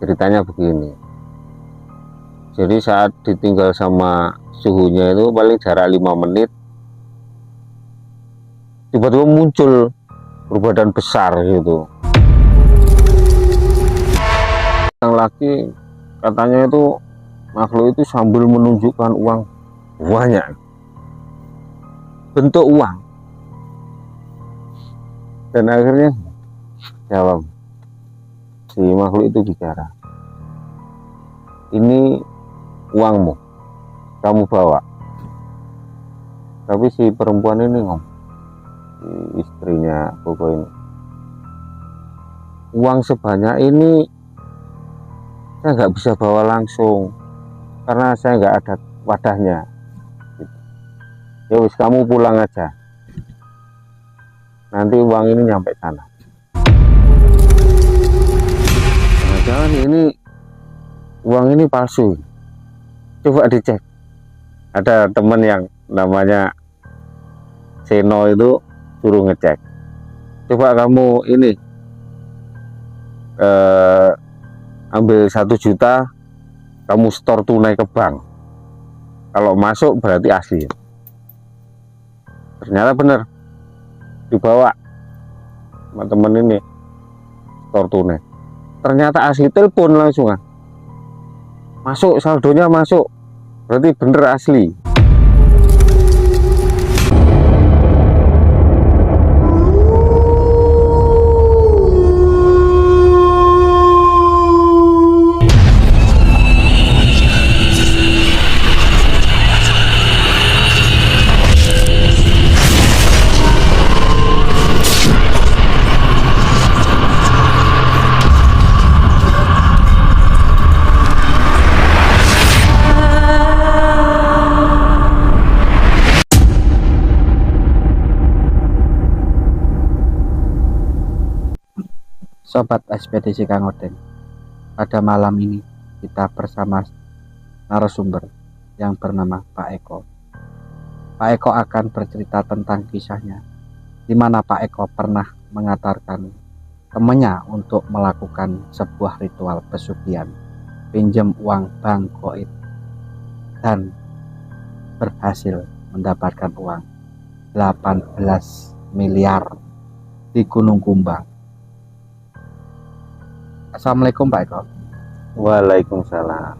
Ceritanya begini. Jadi saat ditinggal sama suhunya itu paling jarak 5 menit, tiba-tiba muncul berbadan besar gitu. Yang laki katanya itu makhluk itu sambil menunjukkan uang banyak, bentuk uang, dan akhirnya jawab si makhluk itu bicara, ini uangmu, kamu bawa. Tapi si perempuan ini ngomong, si istrinya Koko ini, uang sebanyak ini saya nggak bisa bawa langsung karena saya nggak ada wadahnya. Ya wis, kamu pulang aja, nanti uang ini nyampe sana. Jangan ini uang ini palsu, coba dicek. Ada teman yang namanya Seno itu suruh ngecek, coba kamu ini ambil 1 juta, kamu store tunai ke bank, kalau masuk berarti asli. Ternyata benar, dibawa sama temen ini store tunai, ternyata asli, telepon langsung masuk, saldonya masuk, berarti bener asli. Sobat Ekspedisi Kang Odeng, pada malam ini kita bersama narasumber yang bernama Pak Eko. Pak Eko akan bercerita tentang kisahnya, di mana Pak Eko pernah mengantarkan temannya untuk melakukan sebuah ritual pesugihan, pinjam uang Bang Goib, dan berhasil mendapatkan uang 18 miliar di Gunung Kumbang. Assalamualaikum Pak Eko. Waalaikumsalam.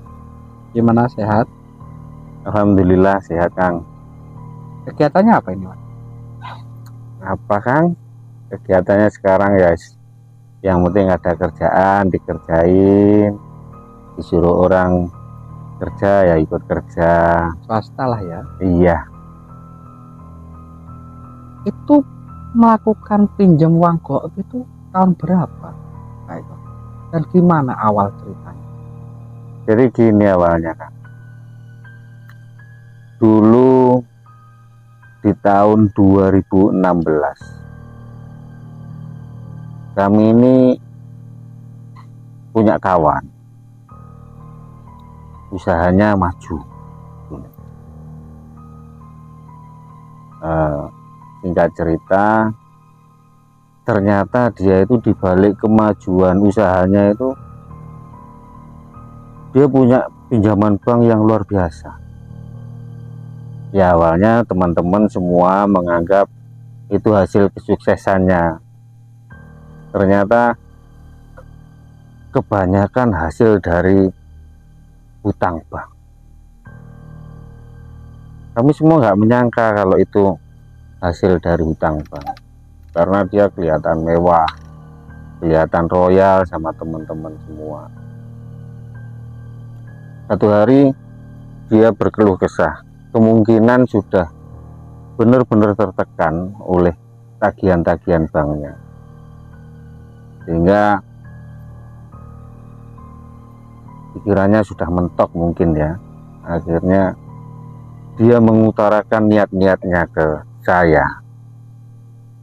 Gimana, sehat? Alhamdulillah sehat, Kang. Kegiatannya apa ini, Pak? Apa, Kang? Kegiatannya sekarang ya yang penting ada kerjaan dikerjain, disuruh orang kerja ya ikut kerja. Swasta lah ya. Iya. Itu melakukan pinjam uang goib itu tahun berapa, Pak Eko? Dan gimana awal ceritanya? Jadi gini awalnya, Kang. Dulu di tahun 2016 kami ini punya kawan, usahanya maju. Singkat cerita, ternyata dia itu dibalik kemajuan usahanya itu dia punya pinjaman bank yang luar biasa. Ya awalnya teman-teman semua menganggap itu hasil kesuksesannya. Ternyata kebanyakan hasil dari hutang bank. Kami semua nggak menyangka kalau itu hasil dari hutang bank, karena dia kelihatan mewah, kelihatan royal sama teman-teman semua. Satu hari dia berkeluh kesah, kemungkinan sudah benar-benar tertekan oleh tagihan-tagihan banknya, sehingga pikirannya sudah mentok mungkin ya. Akhirnya dia mengutarakan niat-niatnya ke saya.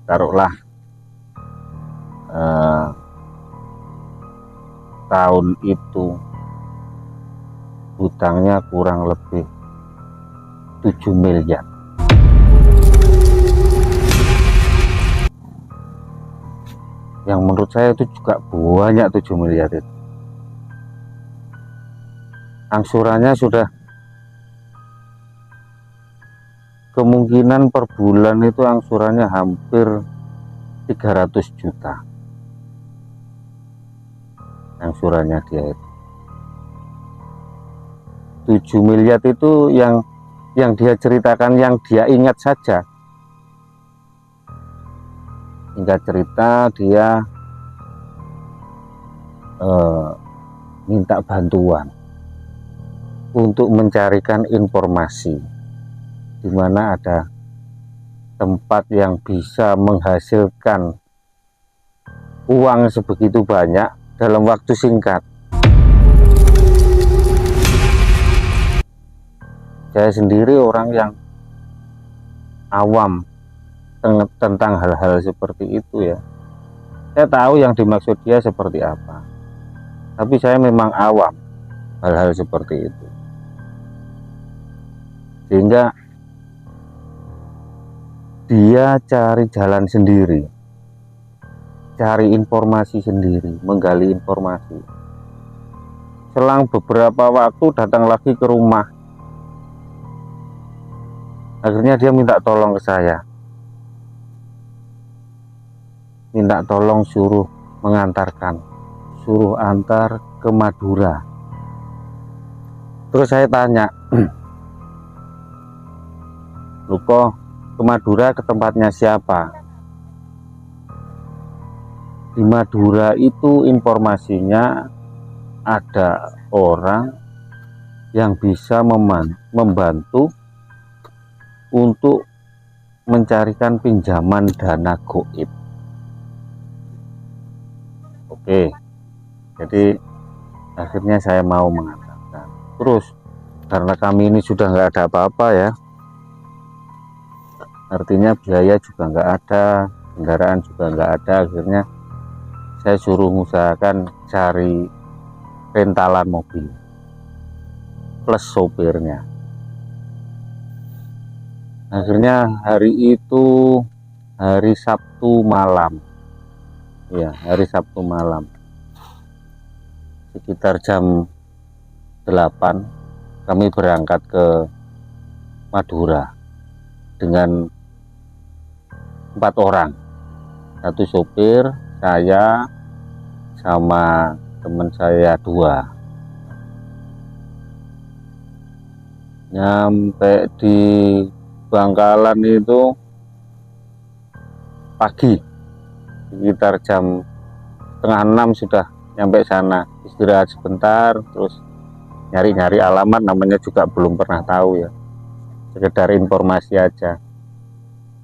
Taruhlah tahun itu hutangnya kurang lebih 7 miliar. Yang menurut saya itu juga banyak, 7 miliar itu. angsurannya sudah kemungkinan per bulan itu angsurannya hampir 300 juta angsurannya dia itu. 7 miliar itu yang dia ceritakan, yang dia ingat saja. Singkat cerita dia minta bantuan untuk mencarikan informasi di mana ada tempat yang bisa menghasilkan uang sebegitu banyak dalam waktu singkat. Saya sendiri orang yang awam tentang hal-hal seperti itu ya. Saya tahu yang dimaksud dia seperti apa, tapi saya memang awam hal-hal seperti itu, sehingga dia cari jalan sendiri, cari informasi sendiri, menggali informasi. Selang beberapa waktu datang lagi ke rumah. Akhirnya dia minta tolong ke saya, minta tolong suruh mengantarkan, suruh antar ke Madura. Terus saya tanya, "Lu kok ke Madura, ke tempatnya siapa?" Di Madura itu informasinya ada orang yang bisa membantu untuk mencarikan pinjaman dana goib. Oke, jadi akhirnya saya mau mengatakan. Terus karena kami ini sudah nggak ada apa-apa ya, artinya biaya juga nggak ada, kendaraan juga nggak ada, akhirnya saya suruh mengusahakan cari rentalan mobil plus sopirnya. Akhirnya hari itu hari Sabtu malam, ya hari Sabtu malam, sekitar jam 8 kami berangkat ke Madura dengan 4 orang, 1 sopir, saya sama teman saya 2. Nyampe di Bangkalan itu pagi, sekitar jam setengah 6 sudah nyampe sana. Istirahat sebentar, terus nyari-nyari alamat, namanya juga belum pernah tahu ya, sekedar informasi aja.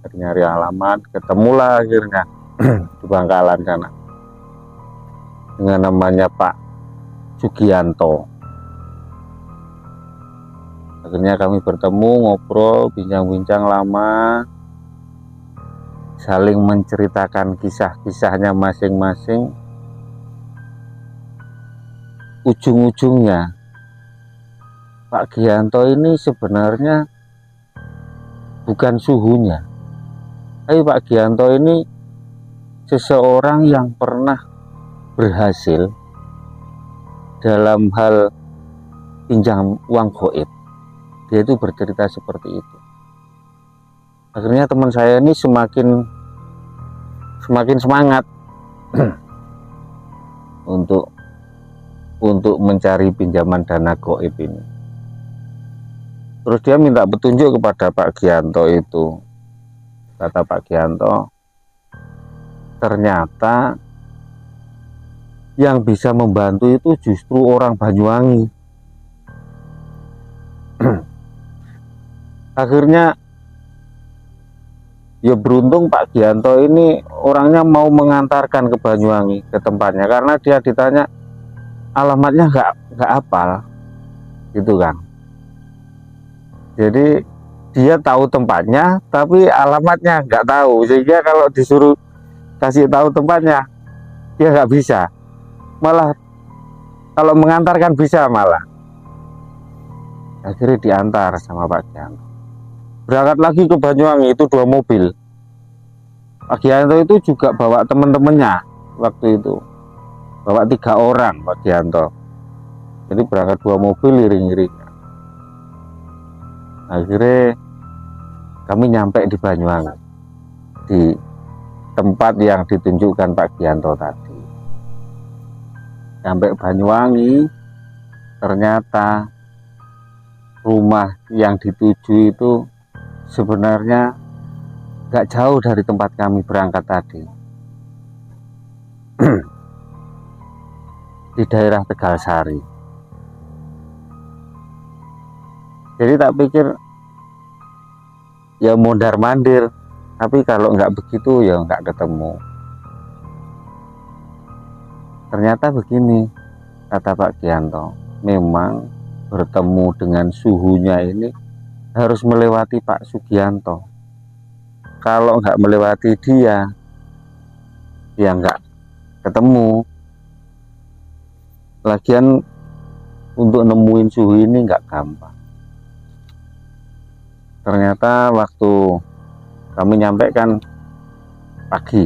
Nyari alamat, ketemulah akhirnya di Bangkalan sana dengan namanya Pak Sugianto. Akhirnya kami bertemu, ngobrol, bincang-bincang lama, saling menceritakan kisah-kisahnya masing-masing. Ujung-ujungnya Pak Gianto ini sebenarnya bukan suhunya, tapi Pak Gianto ini seseorang yang pernah berhasil dalam hal pinjam uang goib. Dia itu bercerita seperti itu. Akhirnya teman saya ini semakin semangat untuk mencari pinjaman dana goib ini. Terus dia minta petunjuk kepada Pak Gianto itu. Kata Pak Gianto, ternyata yang bisa membantu itu justru orang Banyuwangi. Akhirnya ya beruntung Pak Gianto ini orangnya mau mengantarkan ke Banyuwangi, ke tempatnya, karena dia ditanya alamatnya nggak hafal gitu kan. Jadi dia tahu tempatnya tapi alamatnya nggak tahu, sehingga kalau disuruh kasih tahu tempatnya dia nggak bisa, malah kalau mengantarkan bisa malah. Akhirnya diantar sama Pak Gianto, berangkat lagi ke Banyuwangi, itu 2 mobil. Pak Gianto itu juga bawa teman-temannya, waktu itu bawa 3 orang Pak Gianto. Jadi berangkat 2 mobil iring-iringan. Akhirnya kami nyampe di Banyuwangi, di tempat yang ditunjukkan Pak Gianto tadi. Sampai Banyuwangi, ternyata rumah yang dituju itu sebenarnya gak jauh dari tempat kami berangkat tadi. Di daerah Tegalsari. Jadi tak pikir ya mondar mandir, tapi kalau nggak begitu ya nggak ketemu. Ternyata begini, kata Pak Gianto, memang bertemu dengan suhunya ini harus melewati Pak Sugianto. Kalau nggak melewati dia, ya nggak ketemu. Lagian untuk nemuin suhu ini nggak gampang. Ternyata waktu kami nyampe kan pagi,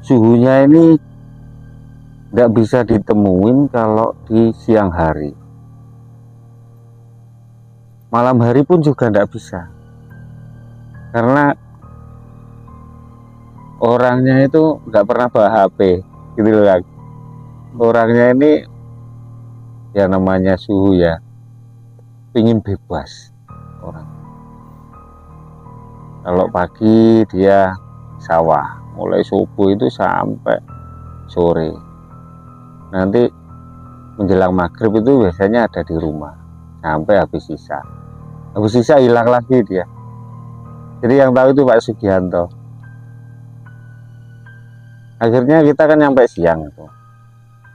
suhunya ini nggak bisa ditemuin kalau di siang hari. Malam hari pun juga nggak bisa, karena orangnya itu nggak pernah bawa HP gitu loh. Orangnya ini ya namanya suhu ya, pingin bebas orang. Kalau pagi dia sawah, mulai subuh itu sampai sore. Nanti menjelang maghrib itu biasanya ada di rumah sampai habis sisa. Habis sisa hilang lagi dia. Jadi yang tahu itu Pak Sugianto. Akhirnya kita kan nyampe siang itu.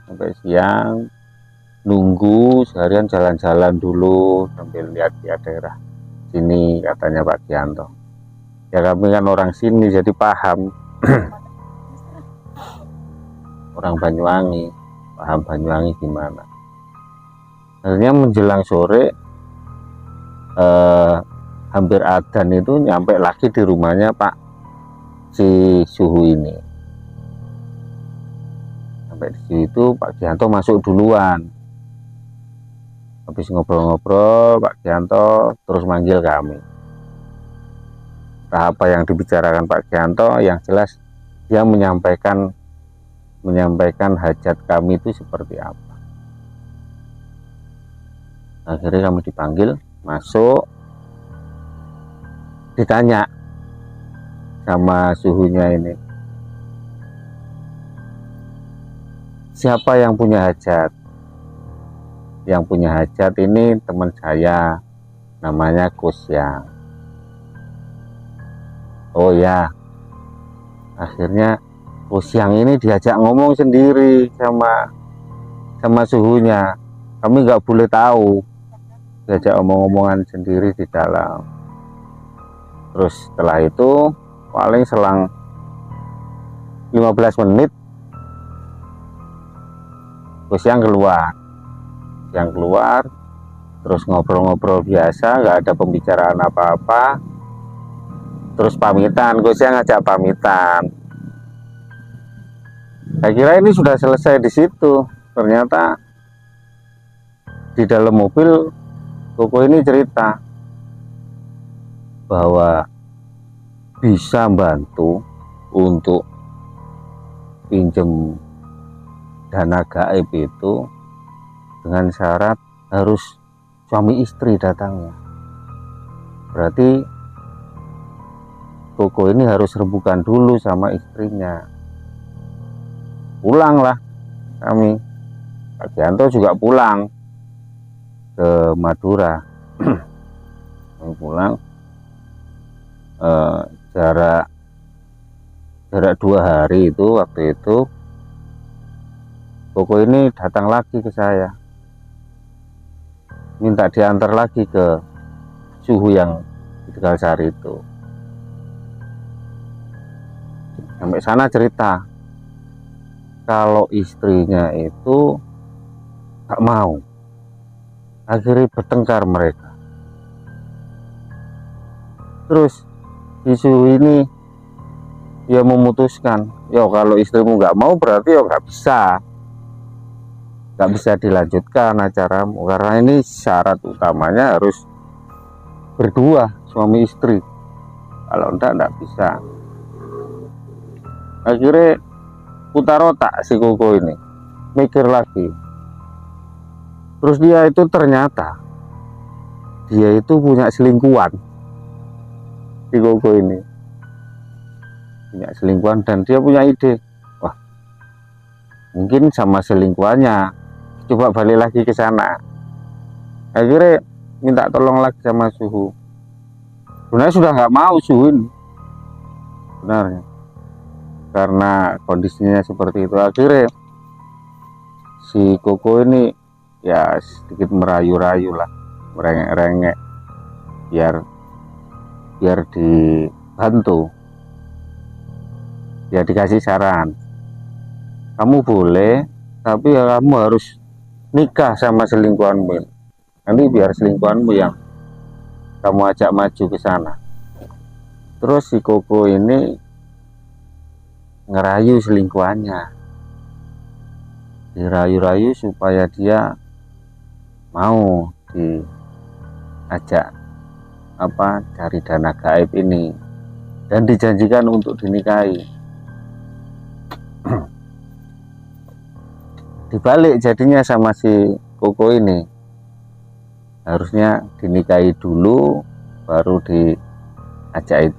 Sampai siang nunggu seharian, jalan-jalan dulu sambil lihat-lihat daerah sini, katanya Pak Gianto. Ya kami kan orang sini jadi paham. Orang Banyuwangi, paham Banyuwangi gimana. Akhirnya menjelang sore hampir adzan itu nyampe lagi di rumahnya Pak si suhu ini. Sampai di situ Pak Gianto masuk duluan. Habis ngobrol-ngobrol, Pak Gianto terus manggil kami. Entah apa yang dibicarakan Pak Gianto, yang jelas dia menyampaikan hajat kami itu seperti apa. Akhirnya kami dipanggil, masuk, ditanya sama suhunya ini, siapa yang punya hajat? Yang punya hajat ini teman saya, namanya Kusyang. Oh ya, akhirnya Kusyang ini diajak ngomong sendiri sama suhunya. Kami nggak boleh tahu, diajak omong-omongan sendiri di dalam. Terus setelah itu paling selang 15 menit Kusyang keluar, terus ngobrol-ngobrol biasa, nggak ada pembicaraan apa-apa, terus pamitan. Kusyang ngajak pamitan. Saya kira ini sudah selesai di situ. Ternyata di dalam mobil Koko ini cerita bahwa bisa bantu untuk pinjem dana gaib itu dengan syarat harus suami istri datangnya. Berarti Koko ini harus rebukan dulu sama istrinya. Pulanglah kami. Pak Gianto juga pulang ke Madura. Kami pulang jarak 2 hari itu. Waktu itu Koko ini datang lagi ke saya, minta diantar lagi ke suhu yang di Tegalsari itu. Sampai sana cerita kalau istrinya itu gak mau. Akhirnya bertengkar mereka. Terus si suhu ini ya memutuskan, ya kalau istrimu gak mau berarti ya gak bisa. nggak bisa dilanjutkan acaramu, karena ini syarat utamanya harus berdua suami istri, kalau enggak bisa. Akhirnya putar otak si Koko ini, mikir lagi, terus dia itu ternyata dia itu punya selingkuhan. Si Koko ini punya selingkuhan dan dia punya ide, wah mungkin sama selingkuhannya, coba balik lagi ke sana. Akhirnya minta tolong lagi sama Suhu. Sebenarnya sudah nggak mau Suhu ini sebenarnya, karena kondisinya seperti itu. Akhirnya si Koko ini ya sedikit merayu-rayu lah, merengek-rengek biar dibantu, ya dikasih saran, kamu boleh tapi ya kamu harus nikah sama selingkuhanmu, nanti biar selingkuhanmu yang kamu ajak maju ke sana. Terus si Koko ini ngerayu selingkuhannya, dirayu-rayu supaya dia mau diajak cari dana gaib ini dan dijanjikan untuk dinikahi. Dibalik jadinya sama si Koko ini, harusnya dinikahi dulu baru diajak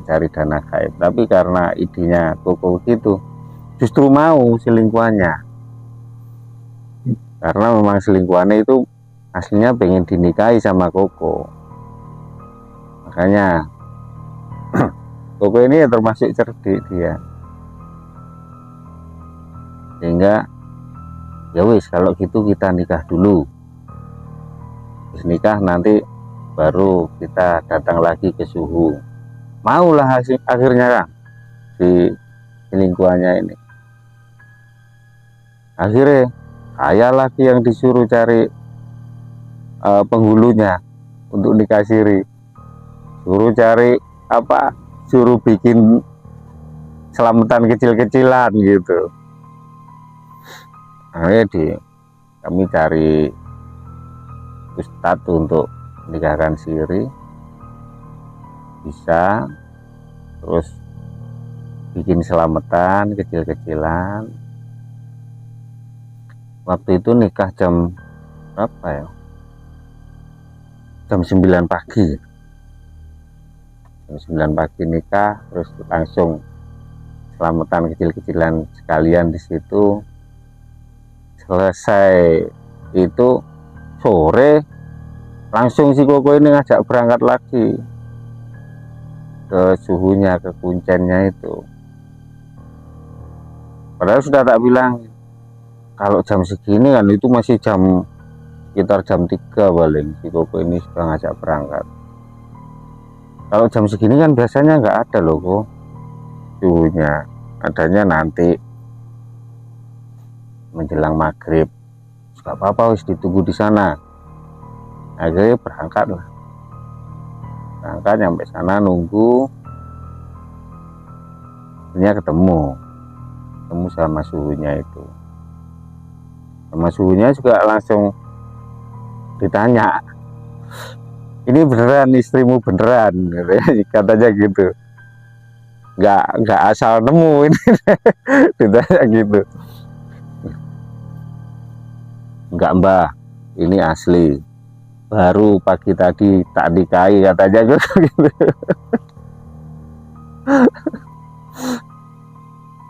cari dana gaib, tapi karena idenya Koko gitu, justru mau selingkuhannya, karena memang selingkuhannya itu aslinya pengen dinikahi sama Koko. Makanya Koko ini ya termasuk cerdik dia, sehingga ya wis kalau gitu kita nikah dulu, terus nikah nanti baru kita datang lagi ke Suhu. Maulah akhirnya kan si selingkuhannya ini. Akhirnya saya lagi yang disuruh cari penghulunya untuk nikah siri, suruh cari suruh bikin selamatan kecil-kecilan gitu. Akhirnya kami cari ustadz untuk nikahkan siri, bisa, terus bikin selamatan kecil-kecilan. Waktu itu nikah jam berapa ya, jam 9 pagi. Jam 9 pagi nikah, terus langsung selamatan kecil-kecilan sekalian di situ. Selesai itu sore langsung si Koko ini ngajak berangkat lagi ke Suhunya, ke Kuncennya itu. Padahal sudah tak bilang kalau jam segini kan, itu masih sekitar jam 3 paling si Koko ini sudah ngajak berangkat. Kalau jam segini kan biasanya nggak ada loh kok Suhunya, adanya nanti menjelang maghrib. Gak apa-apa, wis ditunggu di sana. Akhirnya berangkat nyampe sana nunggu, akhirnya ketemu sama Suhunya itu. Sama Suhunya juga langsung ditanya, ini beneran istrimu beneran, katanya gitu. Nggak asal nemu ini. Ditanya gitu. Enggak mbah, ini asli, baru pagi tadi tak nikahi, katanya gitu.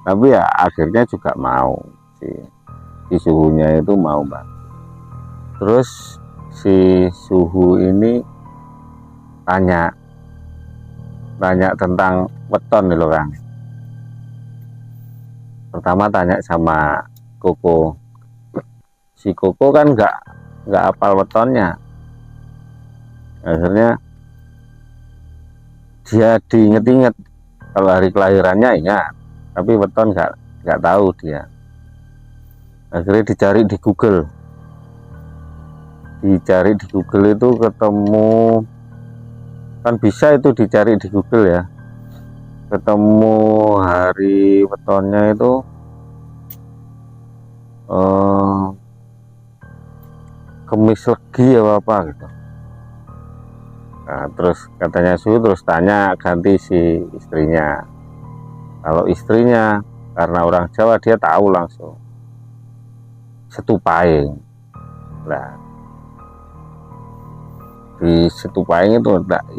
Tapi ya akhirnya juga mau si Suhunya itu mau mbak. Terus si Suhu ini tanya tentang weton nih loh Kang. Pertama tanya sama Koko. Si Koko kan nggak hafal wetonnya. Akhirnya dia diinget-inget, kalau hari kelahirannya ingat, tapi weton nggak tahu dia. Akhirnya dicari di Google. Itu ketemu, kan bisa itu dicari di Google ya. Ketemu hari wetonnya itu wis legi apa gitu. Nah, terus katanya suhu, terus tanya ganti si istrinya. Kalau istrinya karena orang Jawa dia tahu langsung Setupaing. Nah, di Setupaing itu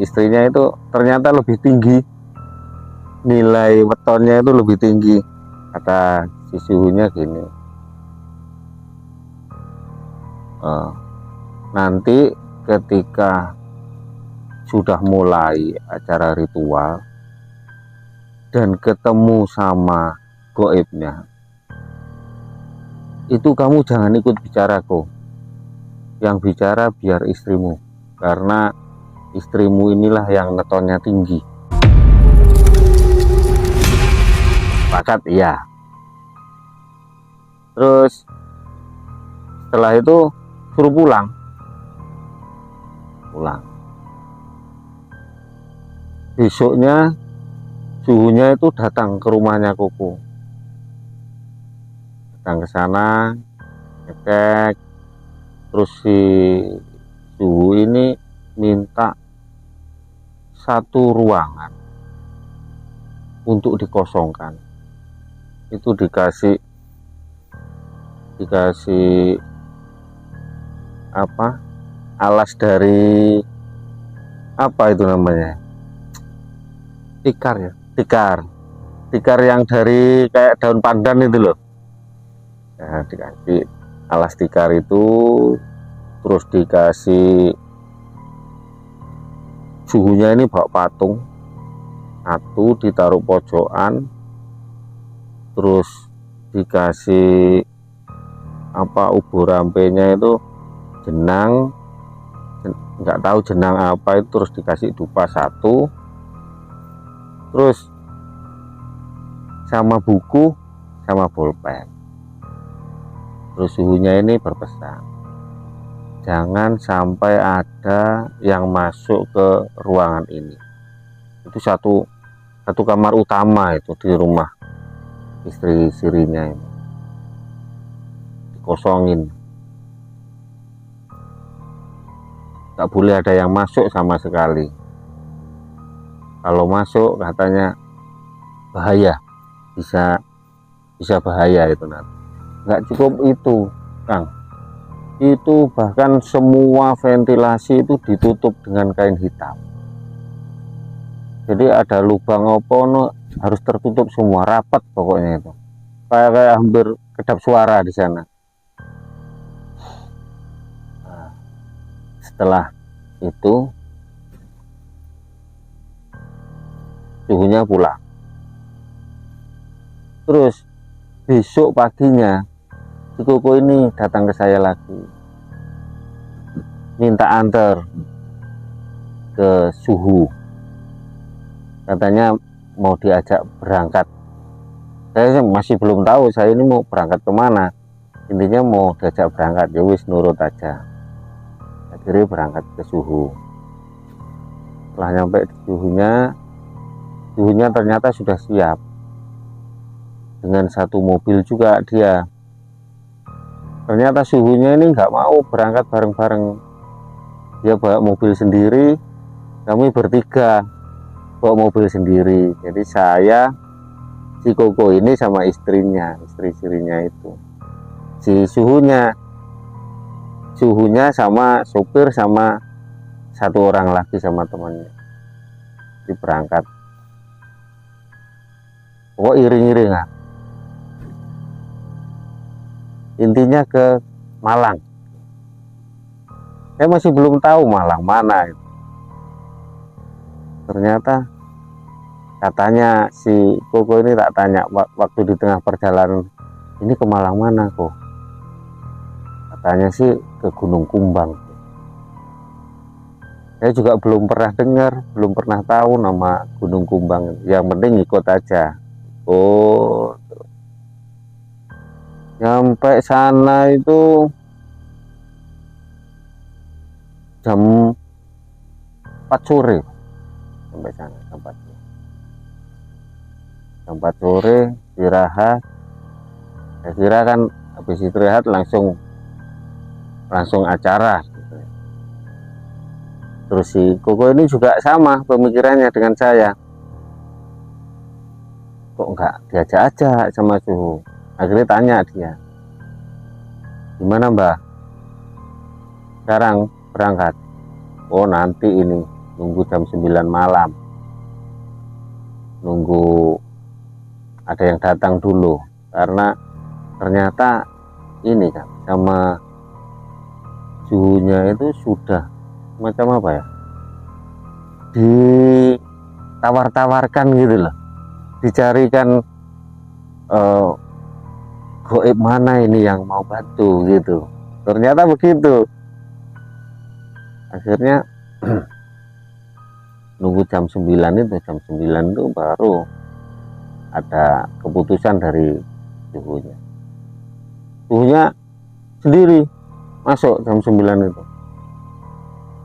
istrinya itu ternyata lebih tinggi, nilai wetonnya itu lebih tinggi, kata si suhunya gini. Nanti ketika sudah mulai acara ritual dan ketemu sama goibnya, itu kamu jangan ikut bicaraku, yang bicara biar istrimu, karena istrimu inilah yang netonnya tinggi. Pakat iya. Terus setelah itu suruh pulang. Besoknya suhunya itu datang ke rumahnya Koko, datang ke sana ngecek. Terus si suhu ini minta satu ruangan untuk dikosongkan. Itu dikasih apa, alas dari apa itu namanya, tikar yang dari kayak daun pandan itu loh. Nah, dikasih alas tikar itu, terus dikasih suhunya ini bawa patung satu ditaruh pojokan, terus dikasih apa, ubur rampenya itu jenang, nggak tahu jenang apa itu, terus dikasih dupa satu, terus sama buku sama bolpen. Terus suhunya ini berpesan, jangan sampai ada yang masuk ke ruangan ini. Itu satu kamar utama itu di rumah istri sirinya ini dikosongin, nggak boleh ada yang masuk sama sekali. Kalau masuk katanya bahaya, bisa bahaya itu nanti. Nggak cukup itu, Kang, itu bahkan semua ventilasi itu ditutup dengan kain hitam. Jadi ada lubang opono harus tertutup semua, rapat pokoknya itu, kayak hampir kedap suara di sana. Nah, setelah itu suhunya pulang. Terus besok paginya si Koko ini datang ke saya lagi, minta antar ke suhu, katanya mau diajak berangkat. Saya masih belum tahu saya ini mau berangkat kemana, intinya mau diajak berangkat, ya wis nurut aja. Akhirnya berangkat ke suhu. Setelah nyampe di suhunya ternyata sudah siap dengan satu mobil juga dia. Ternyata suhunya ini nggak mau berangkat bareng-bareng, dia bawa mobil sendiri, kami bertiga bawa mobil sendiri. Jadi saya, si Koko ini sama istrinya, istri sirinya itu, si suhunya sama sopir sama satu orang lagi sama temannya, di berangkat. Pokok iring-iringan, intinya ke Malang. Saya masih belum tahu Malang mana itu. Ternyata katanya si Koko ini tak tanya waktu di tengah perjalanan, ini ke Malang mana kok? Katanya sih ke Gunung Kumbang. Saya juga belum pernah dengar, belum pernah tahu nama Gunung Kumbang. Yang penting ikut aja. Oh, nyampe sana itu jam 4 sore. Sampai sana jam 4 sore istirahat. Saya kira kan habis istirahat langsung langsung acara gitu. Terus si Koko ini juga sama pemikirannya dengan saya, kok nggak diajak-ajak sama Suhu. Akhirnya tanya dia, gimana Mbah, sekarang berangkat? Oh nanti ini, nunggu jam 9 malam, nunggu ada yang datang dulu, karena ternyata ini kan sama suhunya itu sudah macam apa ya, ditawar-tawarkan gitu loh, dicarikan goib mana ini yang mau bantu gitu. Ternyata begitu. Akhirnya nunggu jam 9 itu, jam 9 itu baru ada keputusan dari suhunya. Suhunya sendiri masuk jam 9 itu.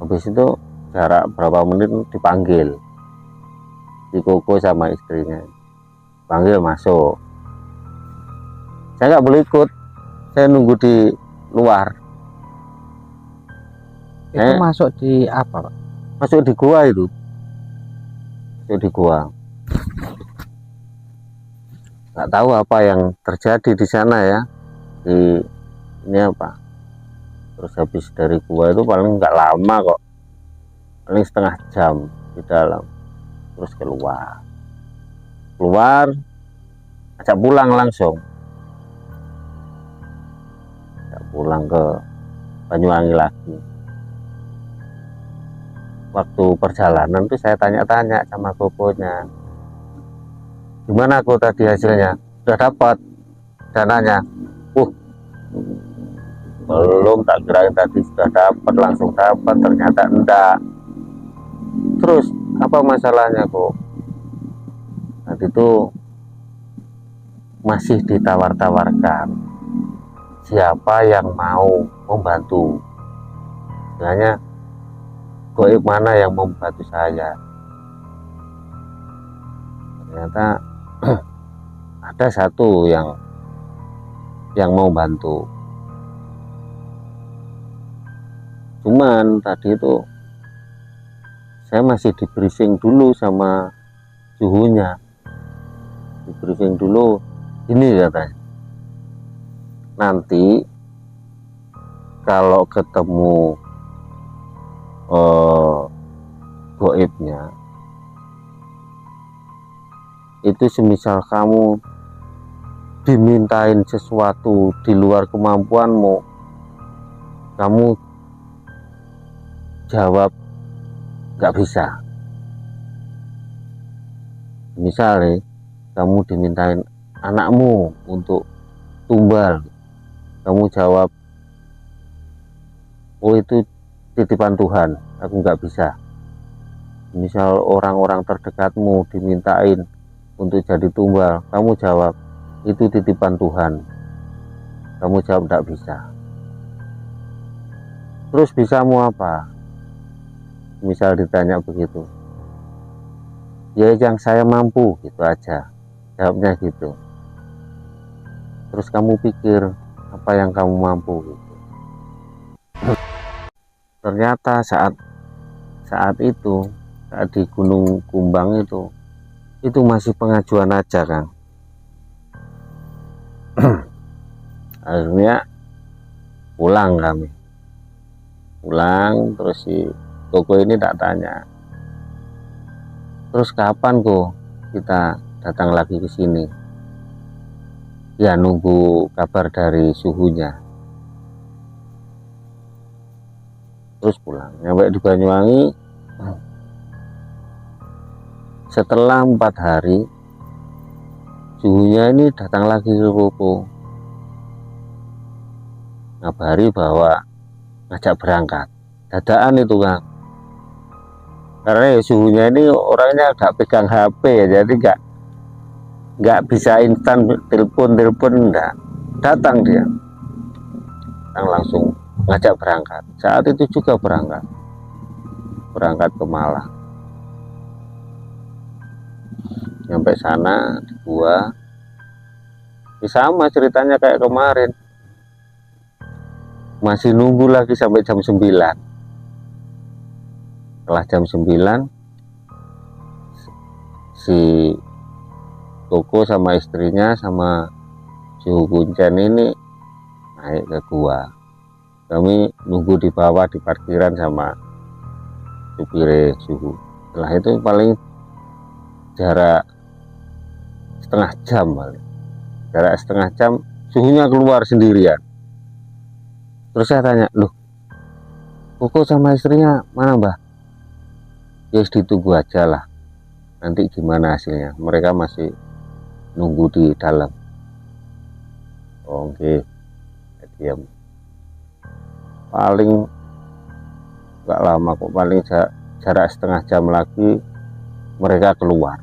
Habis itu jarak berapa menit dipanggil si Koko sama istrinya, panggil masuk. Saya nggak boleh ikut, saya nunggu di luar. Itu masuk di apa, Pak? Masuk di gua itu, masuk di gua. Nggak tahu apa yang terjadi di sana ya, di ini apa. Terus habis dari gua itu paling nggak lama kok, paling setengah jam di dalam. Terus keluar, ajak pulang langsung, ajak pulang ke Banyuwangi lagi. Waktu perjalanan tuh saya tanya-tanya sama Kokonya, gimana kok tadi hasilnya, sudah dapat dananya? Belum, tak kirain tadi sudah dapat, langsung dapat, ternyata enggak. Terus apa masalahnya kok? Tadi itu masih ditawar-tawarkan siapa yang mau membantu, istilahnya goib mana yang membantu saya. Ternyata ada satu yang mau bantu. Cuman tadi itu saya masih di briefing dulu sama suhunya, di briefing dulu. Ini katanya, nanti kalau ketemu goibnya itu semisal kamu dimintain sesuatu di luar kemampuanmu, kamu jawab nggak bisa. Misalnya kamu dimintain anakmu untuk tumbal, kamu jawab, oh itu titipan Tuhan, aku nggak bisa. Misal orang-orang terdekatmu dimintain untuk jadi tumbal, kamu jawab, itu titipan Tuhan, kamu jawab nggak bisa. Terus bisamu apa? Misal ditanya begitu, ya yang saya mampu, gitu aja jawabnya gitu. Terus kamu pikir apa yang kamu mampu gitu. Ternyata saat itu, saat di Gunung Kumbang itu masih pengajuan aja Kang. Akhirnya pulang kami, terus si Koko ini tak tanya, terus kapan kok kita datang lagi ke sini? Ya nunggu kabar dari suhunya. Terus pulang, nyampe di Banyuwangi setelah 4 hari, suhunya ini datang lagi ke Koko, ngabari bahwa ngajak berangkat dadaan itu Kang. Karena ya suhunya ini orangnya gak pegang HP ya, jadi nggak bisa instan telepon enggak. Datang dia, langsung ngajak berangkat. Saat itu juga berangkat ke Malang. Sampai sana di gua, sama ceritanya kayak kemarin. Masih nunggu lagi sampai jam 9. Setelah jam 9 si Koko sama istrinya sama Suhu Kuncen ini naik ke gua. Kami nunggu di bawah di parkiran sama supir Suhu. Setelah itu paling jarak setengah jam paling. Jarak setengah jam Suhunya keluar sendirian. Terus saya tanya, loh Koko sama istrinya mana mbah? Ya ditunggu aja lah, nanti gimana hasilnya, mereka masih nunggu di dalam. Oke, diam. Paling nggak lama kok, paling jarak setengah jam lagi mereka keluar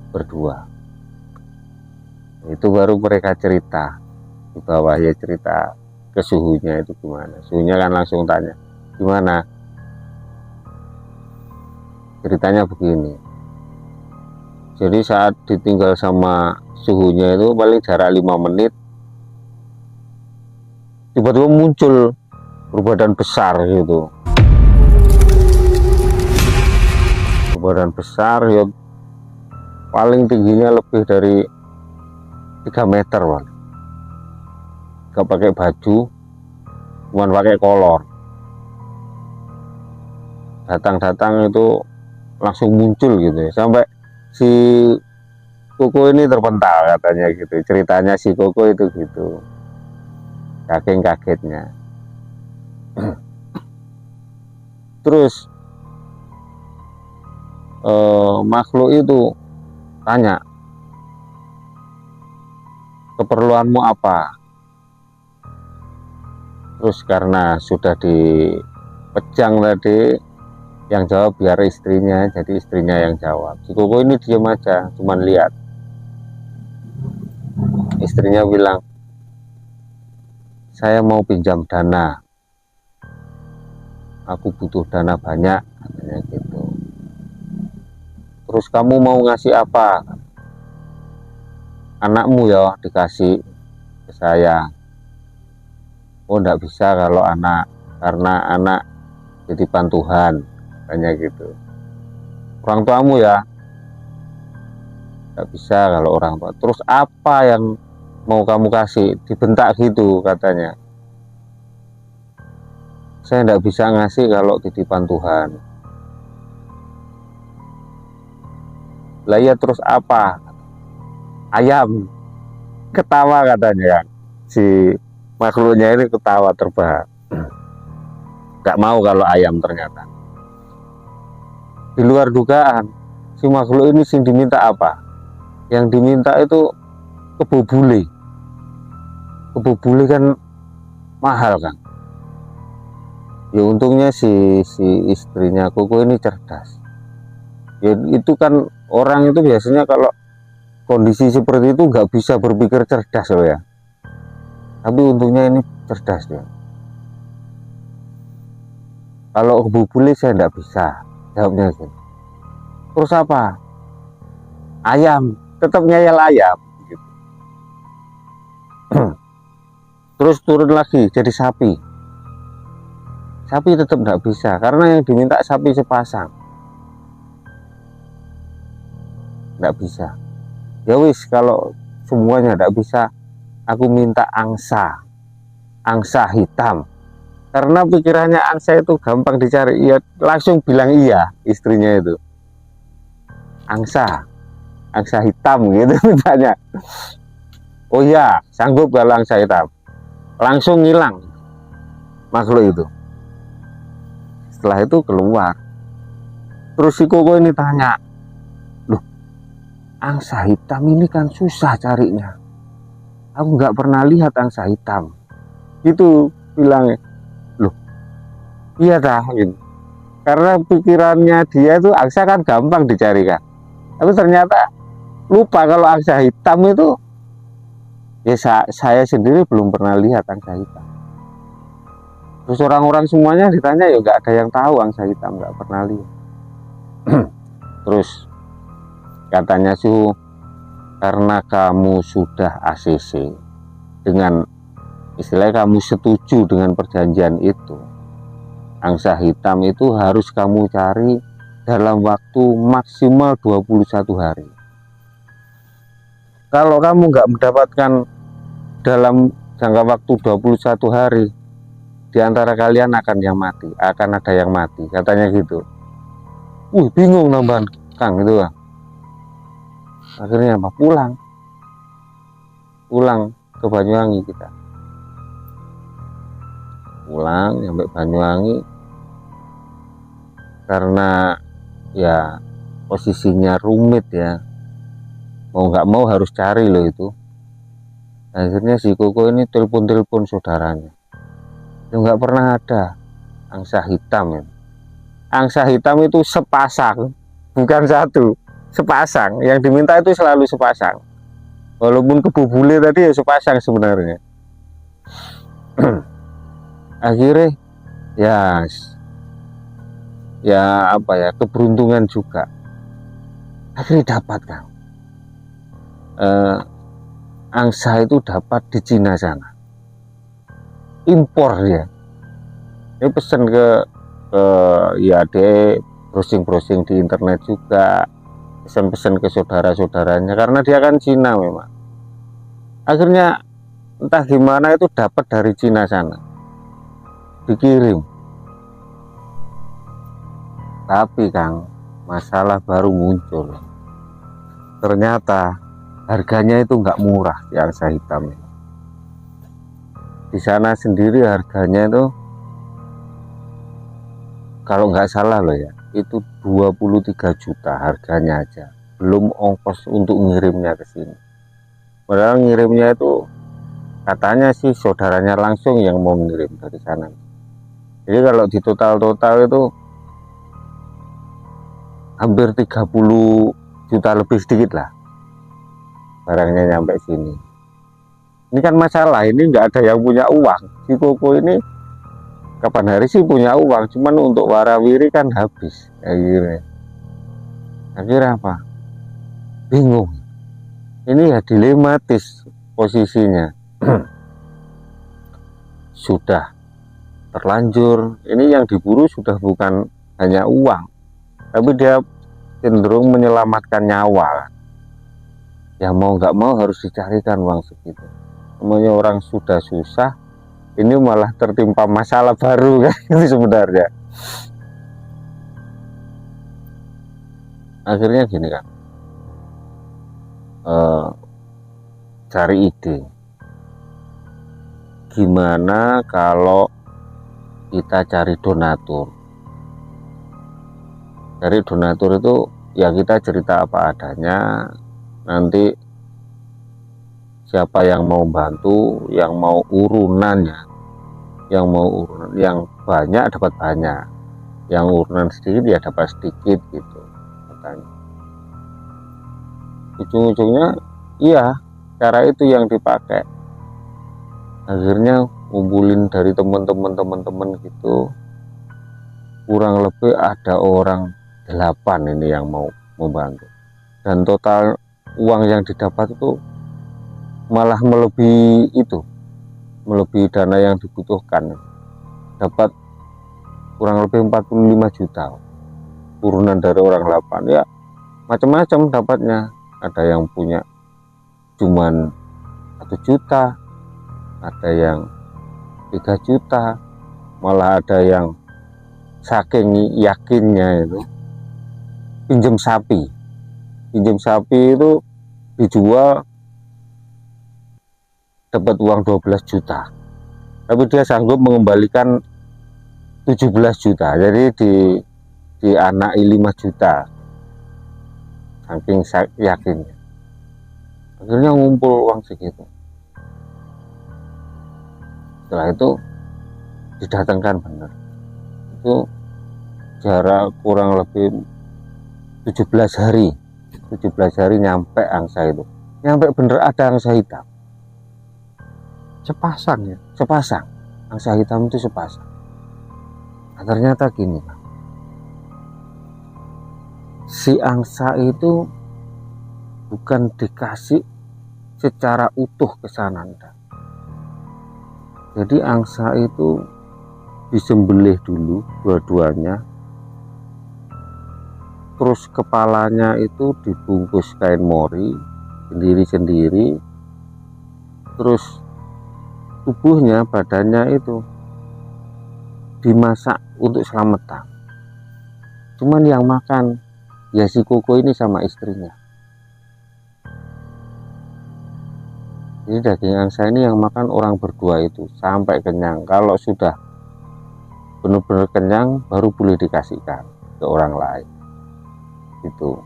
berdua. Itu baru mereka cerita di bawah, ya cerita ke Suhunya itu gimana. Suhunya kan langsung tanya, gimana? Ceritanya begini. Jadi saat ditinggal sama Suhunya itu paling jarak 5 menit, tiba-tiba muncul berbadan besar gitu. Berbadan besar ya, paling tingginya lebih dari 3 meter, Bang. Gak pakai baju, cuman pakai kolor. Datang-datang itu langsung muncul gitu ya. Sampai si Koko ini terpental katanya gitu. Ceritanya si Koko itu gitu. Saking kagetnya. Terus makhluk itu tanya, keperluanmu apa? Terus karena sudah dipejang tadi, yang jawab biar istrinya, jadi istrinya yang jawab. Si Koko ini diam aja, cuman lihat. Istrinya bilang, saya mau pinjam dana, aku butuh dana banyak, katanya gitu. Terus kamu mau ngasih apa? Anakmu ya dikasih ke saya. Oh enggak bisa kalau anak, karena anak titipan Tuhan, katanya gitu. Orang tuamu ya enggak bisa kalau orang tua. Terus apa yang mau kamu kasih? Dibentak gitu katanya. Saya enggak bisa ngasih kalau titipan Tuhan. Lah ya terus apa? Ayam. Ketawa katanya kan. Si makhluknya ini ketawa terbahak. Gak mau kalau ayam ternyata. Di luar dugaan, si makhluk ini sing diminta apa? Yang diminta itu kebo bule. Kebo bule kan mahal kan. Ya untungnya si istrinya Koko ini cerdas. Ya itu kan orang itu biasanya kalau kondisi seperti itu nggak bisa berpikir cerdas loh ya. Tapi untungnya ini cerdas ya. Kalau kebo bule saya nggak bisa, jawabnya gitu. Terus apa? Ayam, tetap nyayal ayam gitu. Terus turun lagi jadi sapi. Sapi tetap nggak bisa karena yang diminta sapi sepasang. Nggak bisa. Ya wis, kalau semuanya nggak bisa, aku minta angsa, angsa hitam. Karena pikirannya angsa itu gampang dicari, ya langsung bilang iya istrinya itu. Angsa, angsa hitam gitu tanya. Oh iya, sanggup kalau angsa hitam. Langsung ngilang makhluk itu. Setelah itu keluar. Terus si Koko ini tanya, loh, angsa hitam ini kan susah carinya. Aku nggak pernah lihat angsa hitam. Itu bilangnya. Loh, iya dah gitu. Karena pikirannya dia itu angsa kan gampang dicari kan. Tapi ternyata lupa kalau angsa hitam itu, ya saya sendiri belum pernah lihat angsa hitam. Terus orang-orang semuanya ditanya ya nggak ada yang tahu angsa hitam, nggak pernah lihat. Terus katanya Su, karena kamu sudah ACC dengan istilahnya kamu setuju dengan perjanjian itu, angsa hitam itu harus kamu cari dalam waktu maksimal 21 hari. Kalau kamu nggak mendapatkan dalam jangka waktu 21 hari, di antara kalian akan ada yang mati, katanya gitu. Bingung nambahan Kang itu Bang. Akhirnya apa? Pulang ke Banyuwangi kita. Pulang sampai Banyuwangi karena ya posisinya rumit ya, mau nggak mau harus cari loh itu. Akhirnya si Koko ini telepon saudaranya, itu nggak pernah ada angsa hitam ya. Angsa hitam itu sepasang, bukan satu, sepasang. Yang diminta itu selalu sepasang, walaupun kebubule tadi ya sepasang sebenarnya. Akhirnya ya apa ya, keberuntungan juga, akhirnya dapat Kang. Angsa itu dapat di Cina sana, impor dia. Ini pesen ke ya dia browsing di internet juga, pesan ke saudara-saudaranya karena dia kan Cina memang. Akhirnya entah gimana itu dapat dari Cina sana, dikirim. Tapi Kang, masalah baru muncul. Ternyata harganya itu nggak murah di angsa hitam ini. Di sana sendiri harganya itu kalau nggak salah loh ya, itu 23 juta harganya aja, belum ongkos untuk ngirimnya ke sini. Padahal ngirimnya itu katanya sih saudaranya langsung yang mau ngirim dari sana. Jadi kalau di total itu hampir 30 juta lebih sedikit lah barangnya nyampe sini. Ini kan masalah, ini nggak ada yang punya uang. Si Koko ini kapan hari sih punya uang, cuman untuk warawiri kan habis. Akhirnya apa? Bingung. Ini ya dilematis posisinya. Sudah terlanjur, ini yang diburu sudah bukan hanya uang, tapi dia cenderung menyelamatkan nyawa. Ya mau nggak mau harus dicarikan uang segitu. Namanya orang sudah susah, ini malah tertimpa masalah baru kan itu sebenarnya. Akhirnya gini kan, cari ide, gimana kalau kita cari donatur. Cari donatur itu ya kita cerita apa adanya, nanti siapa yang mau bantu, yang mau urunannya, yang banyak dapat banyak, yang urunan sedikit ya dapat sedikit gitu katanya. Ujung-ujungnya iya, cara itu yang dipakai. Akhirnya ngumpulin dari teman-teman gitu, kurang lebih ada orang 8 ini yang mau membantu, dan total uang yang didapat itu malah melebihi dana yang dibutuhkan. Dapat kurang lebih 45 juta urunan dari orang 8 ya, macam-macam dapatnya. Ada yang punya cuman 1 juta, ada yang 3 juta, malah ada yang saking yakinnya itu pinjam sapi itu dijual dapat uang 12 juta, tapi dia sanggup mengembalikan 17 juta, jadi dianai 5 juta saking yakinnya. Akhirnya ngumpul uang segitu. Setelah itu didatangkan benar, itu jarak kurang lebih 17 hari nyampe angsa itu, nyampe bener ada angsa hitam. Sepasang ya? Sepasang, angsa hitam itu sepasang. Nah, ternyata gini, si angsa itu bukan dikasih secara utuh ke sana, Jadi angsa itu disembelih dulu dua-duanya, terus kepalanya itu dibungkus kain mori sendiri-sendiri, terus tubuhnya, badannya itu dimasak untuk selamatan. Cuman yang makan ya si Koko ini sama istrinya. Jadi daging angsa ini yang makan orang berdua itu sampai kenyang. Kalau sudah benar-benar kenyang baru boleh dikasihkan ke orang lain. Itu.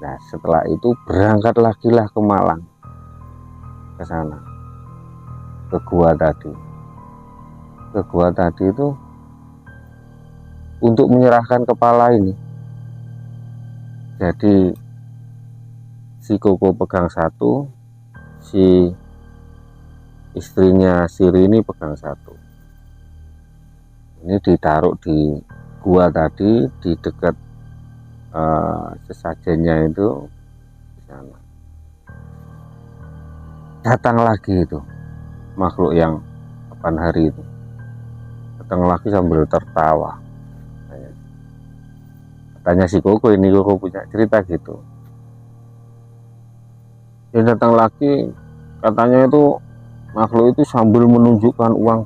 Nah, setelah itu berangkat lagi lah ke Malang, ke sana, ke gua tadi. Ke gua tadi itu untuk menyerahkan kepala ini. Jadi si Koko pegang satu, si istrinya Siri ini pegang satu. Ini ditaruh di gua tadi, di dekat sesajennya itu di sana. Datang lagi itu makhluk yang 8 hari itu. Datang lagi sambil tertawa. Katanya si Koko ini, Koko punya cerita gitu. Dia datang lagi, katanya itu makhluk itu sambil menunjukkan uang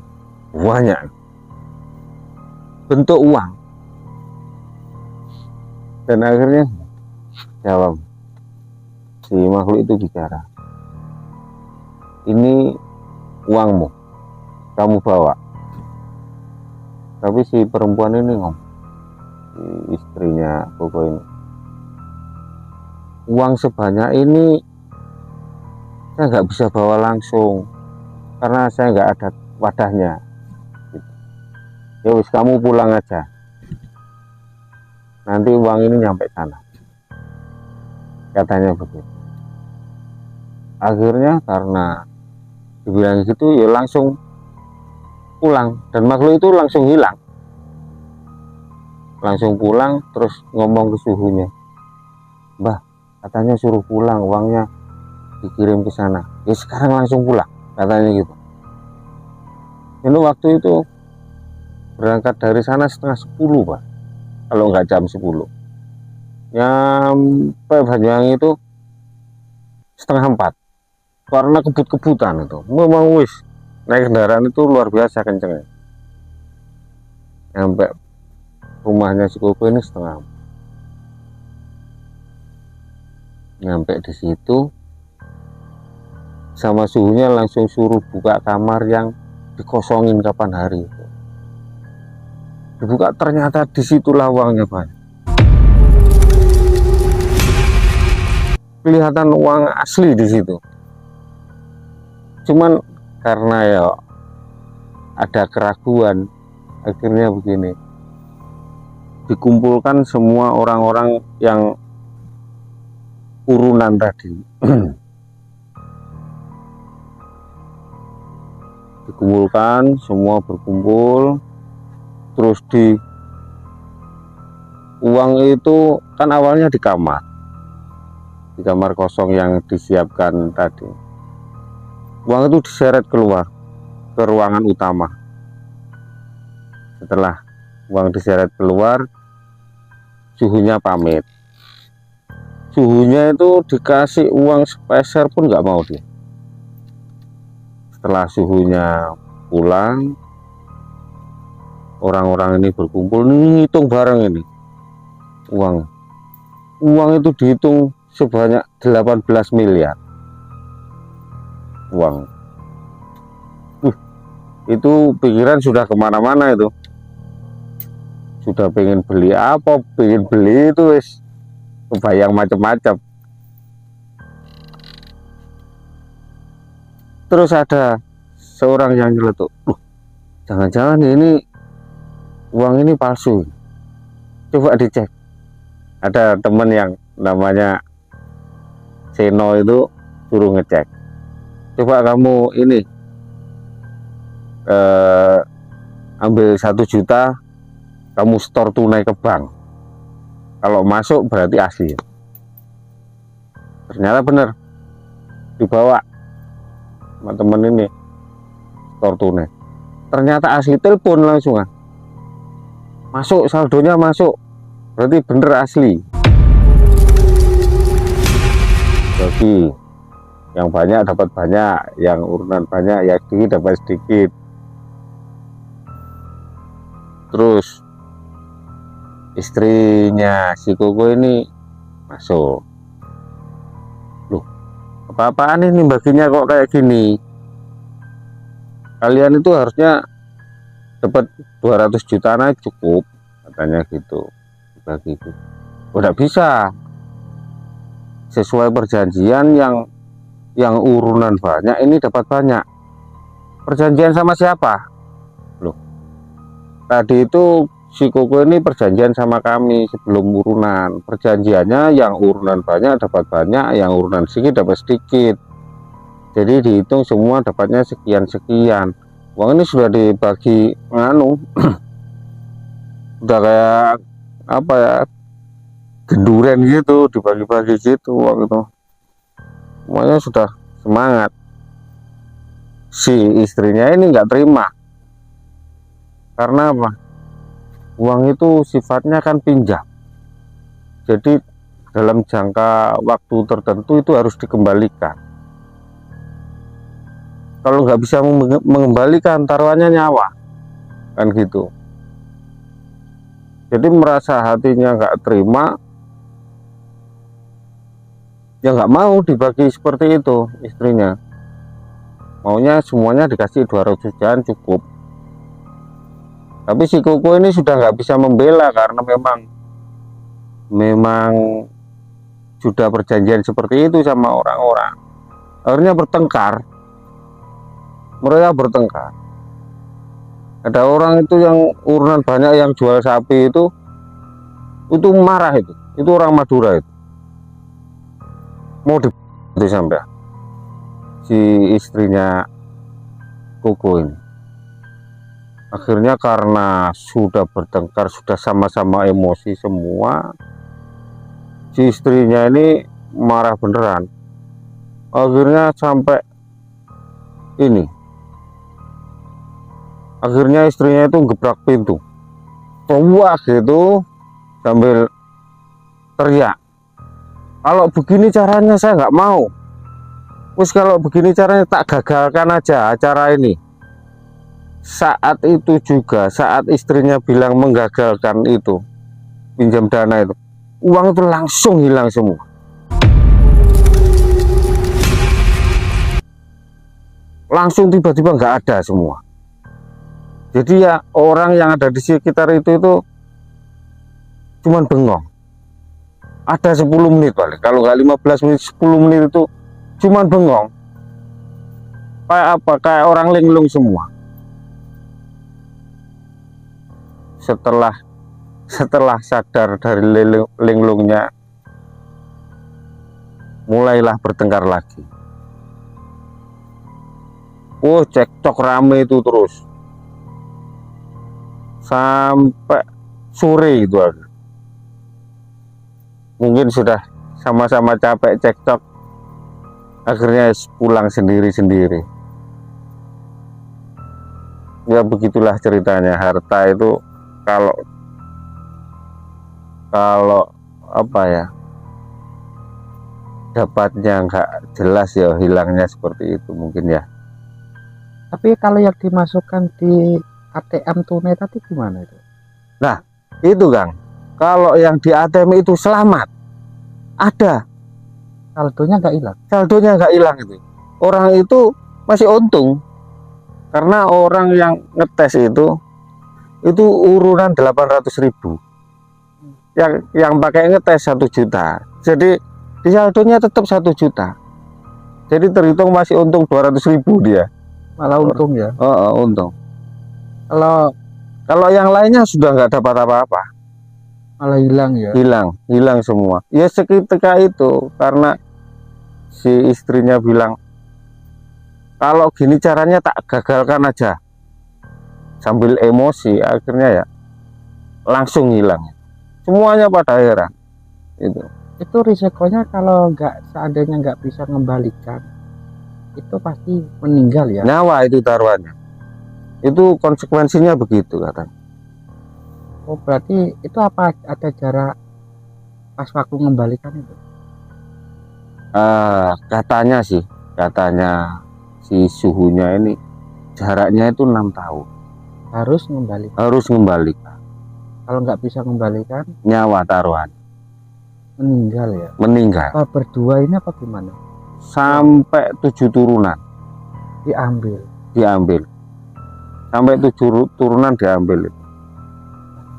banyak, bentuk uang. Dan akhirnya jawab, si makhluk itu bicara, ini uangmu, kamu bawa. Tapi si perempuan ini ngomong, si istrinya Koko ini, uang sebanyak ini saya nggak bisa bawa langsung karena saya nggak ada wadahnya gitu. Ya wis, kamu pulang aja, nanti uang ini nyampe sana, katanya begitu. Akhirnya karena dibilang gitu ya langsung pulang, dan makhluk itu langsung hilang, langsung pulang. Terus ngomong ke suhunya, Mbah, katanya suruh pulang, uangnya dikirim ke sana. Ya sekarang langsung pulang, katanya gitu. Ini waktu itu berangkat dari sana setengah 10, Pak, kalau nggak jam 10. Nyampe Banyuwangi itu setengah 4 karena kebut-kebutan itu. Memang wis naik kendaraan itu luar biasa kencengnya. Nyampe rumahnya si Koko ini setengah 4. Nyampe di situ sama suhunya langsung suruh buka kamar yang dikosongin kapan hari itu. Dibuka, ternyata disitulah uangnya banyak. Kelihatan uang asli di situ. Cuman karena ya ada keraguan, akhirnya begini, dikumpulkan semua orang-orang yang urunan tadi. Dikumpulkan, semua berkumpul, terus uang itu kan awalnya di kamar kosong yang disiapkan tadi. Uang itu diseret keluar ke ruangan utama. Setelah uang diseret keluar, suhunya pamit. Suhunya itu dikasih uang sepeser pun nggak mau dia. Setelah suhunya pulang, orang-orang ini berkumpul, ngitung bareng ini uang itu dihitung sebanyak 18 miliar uang. Itu pikiran sudah kemana-mana, itu sudah pengen beli apa, pengen beli itu wis kebayang macam-macam. Terus ada seorang yang nyeletuk, jangan-jangan ini uang ini palsu, coba dicek. Ada teman yang namanya Seno itu suruh ngecek, coba kamu ini ambil 1 juta, kamu store tunai ke bank, kalau masuk berarti asli. Ternyata benar, dibawa sama temen ini store tunai. Ternyata asli telepon langsung masuk, saldonya masuk, berarti bener asli. Bagi yang banyak dapat banyak, yang urunan banyak ya sedikit dapat sedikit. Terus istrinya si Koko ini masuk. Loh, apa-apaan ini baginya kok kayak gini? Kalian itu harusnya dapat 200 juta aja cukup, katanya gitu. Bagi itu udah bisa sesuai perjanjian, yang urunan banyak ini dapat banyak. Perjanjian sama siapa? Loh, tadi itu si Koko ini perjanjian sama kami sebelum urunan. Perjanjiannya yang urunan banyak dapat banyak, yang urunan sedikit dapat sedikit. Jadi dihitung semua dapatnya sekian-sekian. Uang ini sudah dibagi udah kayak apa ya, genduren gitu, dibagi-bagi gitu uang itu. Semuanya sudah semangat. Si istrinya ini nggak terima. Karena apa? Uang itu sifatnya kan pinjam. Jadi dalam jangka waktu tertentu itu harus dikembalikan. Kalau nggak bisa mengembalikan, taruhannya nyawa, kan gitu. Jadi merasa hatinya nggak terima, ya nggak mau dibagi seperti itu istrinya. Maunya semuanya dikasih 200 jutaan cukup. Tapi si Koko ini sudah nggak bisa membela karena memang sudah perjanjian seperti itu sama orang-orang. Akhirnya bertengkar. Mereka bertengkar. Ada orang itu yang urunan banyak, yang jual sapi itu marah itu orang Madura itu. Mau itu sampai si istrinya Koko ini. Akhirnya karena sudah bertengkar, sudah sama-sama emosi semua, si istrinya ini marah beneran. Akhirnya sampai ini. Akhirnya istrinya itu gebrak pintu, wah gitu, sambil teriak, kalau begini caranya saya nggak mau. Terus kalau begini caranya tak gagalkan aja acara ini. Saat itu juga, saat istrinya bilang menggagalkan itu, pinjam dana itu, uang itu langsung hilang semua. Langsung tiba-tiba nggak ada semua. Jadi ya orang yang ada di sekitar itu cuman bengong. Ada 10 menit paling, kalau nggak 15 menit, 10 menit itu cuman bengong. Kayak apa? Kayak orang linglung semua. Setelah sadar dari linglungnya, mulailah bertengkar lagi. Oh, cekcok rame itu terus sampai sore itu. Mungkin sudah sama-sama capek cekcok, akhirnya pulang sendiri-sendiri. Ya begitulah ceritanya. Harta itu kalau apa ya, dapatnya nggak jelas ya hilangnya seperti itu mungkin ya. Tapi kalau yang dimasukkan di ATM tunai tadi gimana itu? Nah itu Kang, kalau yang di ATM itu selamat, ada Saldonya nggak hilang. Saldonya nggak hilang itu. Orang itu masih untung karena orang yang ngetes itu urunan 800.000. Yang pakai ngetes 1 juta. Jadi di saldonya tetap 1 juta. Jadi terhitung masih untung 200.000 dia. Malah untung ya. Untung. Kalau yang lainnya sudah nggak dapat apa-apa, malah hilang ya. Hilang semua. Ya seketika itu karena si istrinya bilang, kalau gini caranya tak gagalkan aja. Sambil emosi, akhirnya ya langsung hilang. Semuanya pada heran. Itu risikonya kalau seandainya nggak bisa mengembalikan, itu pasti meninggal ya. Nyawa itu taruhannya. Itu konsekuensinya begitu katanya. Oh berarti itu apa ada jarak pas waktu mengembalikan itu? Katanya sih, katanya si suhunya ini jaraknya itu 6 tahun Harus mengembalikan. harus mengembalikan, Kalau nggak bisa mengembalikan nyawa taruhan, meninggal ya. meninggal. Apa berdua ini apa gimana? Sampai 7 turunan Diambil. sampai 7 turunan diambil.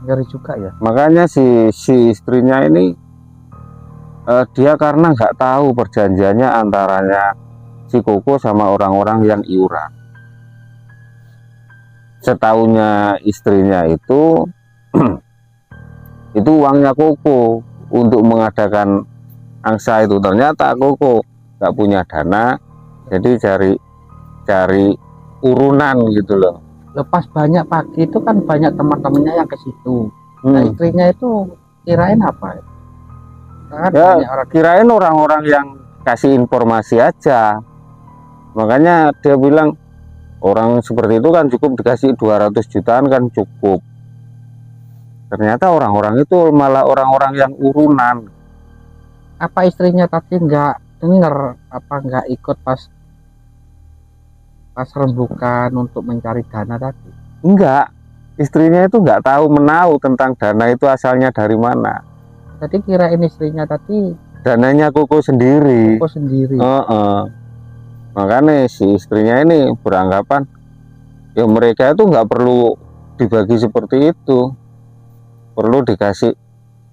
Ngeri juga ya. Makanya si istrinya ini dia karena nggak tahu perjanjiannya antaranya si Koko sama orang-orang yang iuran. Setahunya istrinya itu itu uangnya Koko untuk mengadakan angsa itu. Ternyata Koko nggak punya dana, jadi cari urunan gitu loh. Lepas banyak pagi itu kan banyak teman-temannya yang ke situ. Nah, istrinya itu kirain apa? Kan Ya, banyak orang kirain orang-orang yang kasih informasi aja. Makanya dia bilang orang seperti itu kan cukup dikasih 200 jutaan kan cukup. Ternyata orang-orang itu malah orang-orang yang urunan. apa istrinya tadi nggak dengar apa nggak ikut pas rembukan untuk mencari dana tadi. Enggak, istrinya itu nggak tahu menau tentang dana itu asalnya dari mana. Tadi kirain istrinya tadi Dananya Koko sendiri. kok sendiri. Makanya si istrinya ini beranggapan ya mereka itu nggak perlu dibagi seperti itu, perlu dikasih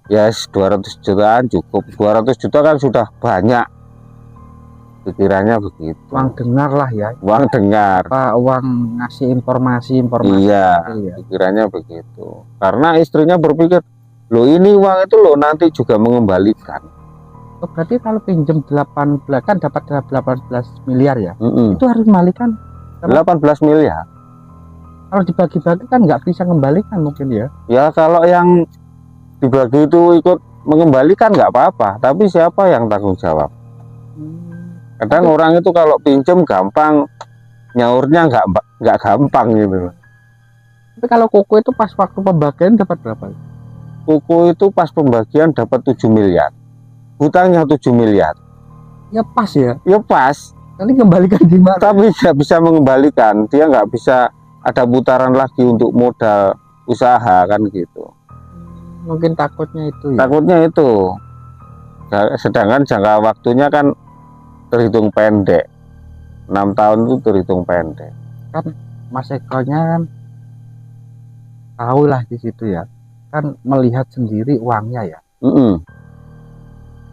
ya 200 jutaan cukup. 200 juta kan sudah banyak, pikirannya begitu. Uang dengar lah ya. Uang dengar. Apa uang ngasih informasi Iya, gitu ya. pikirannya begitu. Karena istrinya berpikir, loh ini uang itu loh nanti juga mengembalikan. Oh, berarti kalau pinjam 18 kan dapat 18 miliar ya. Mm-mm. Itu harus kembalikan. 18 miliar. Kalau dibagi-bagi kan nggak bisa kembalikan mungkin ya. Ya kalau yang dibagi itu ikut mengembalikan nggak apa-apa, tapi siapa yang tanggung jawab? Kadang orang itu kalau pinjam gampang, nyaurnya nggak gampang gitu. Tapi kalau Koko itu pas waktu pembagian dapat berapa? Koko itu pas pembagian dapat 7 miliar, hutangnya 7 miliar. Ya pas ya. Ya pas, Nanti kembalikan gimana? tapi nggak bisa mengembalikan. Dia nggak bisa ada putaran lagi untuk modal usaha kan gitu. Mungkin takutnya itu ya. Takutnya itu. Sedangkan jangka waktunya kan terhitung pendek. 6 tahun itu terhitung pendek. Kan Mas Ekonya kan tahu lah di situ ya. Kan melihat sendiri uangnya ya. Mm-mm.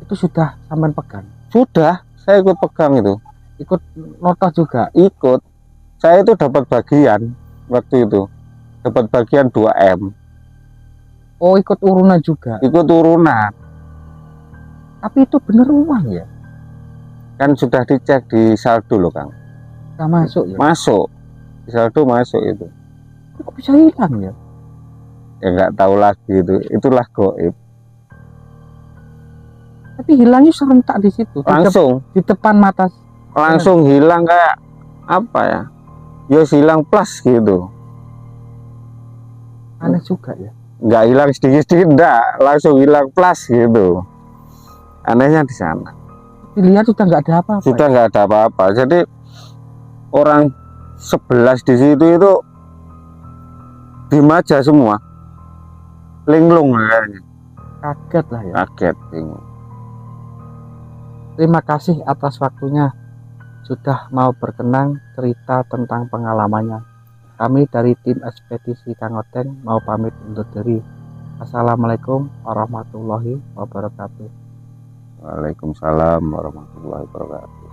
Itu sudah sampean pegang. Sudah, saya ikut pegang itu. Ikut noto juga. Ikut. Saya itu dapat bagian waktu itu. Dapat bagian 2M. Oh, ikut urunan juga. Ikut urunan. Tapi itu bener uang ya. Kan sudah dicek di saldo loh, Kang. Nggak masuk ya. Masuk. Di saldo masuk itu. Kok bisa hilang ya? Ya nggak tahu lagi itu. Itulah goib. Tapi hilangnya serentak di situ. Langsung. Di depan mata. Langsung hilang kayak apa ya? Ya hilang plus gitu. Aneh juga ya. Nggak hilang sedikit-sedikit, enggak. Langsung hilang plus gitu. Anehnya di sana. Dilihat sudah nggak ada apa-apa. Sudah nggak ada apa-apa. Jadi orang 11 di situ itu diem aja semua, linglung kayaknya, Kaget lah ya. kaget, bingung. Terima kasih atas waktunya sudah mau berkenan cerita tentang pengalamannya. Kami dari tim ekspedisi Kang Oteng mau pamit undur diri. Assalamualaikum warahmatullahi wabarakatuh. Waalaikumsalam warahmatullahi wabarakatuh.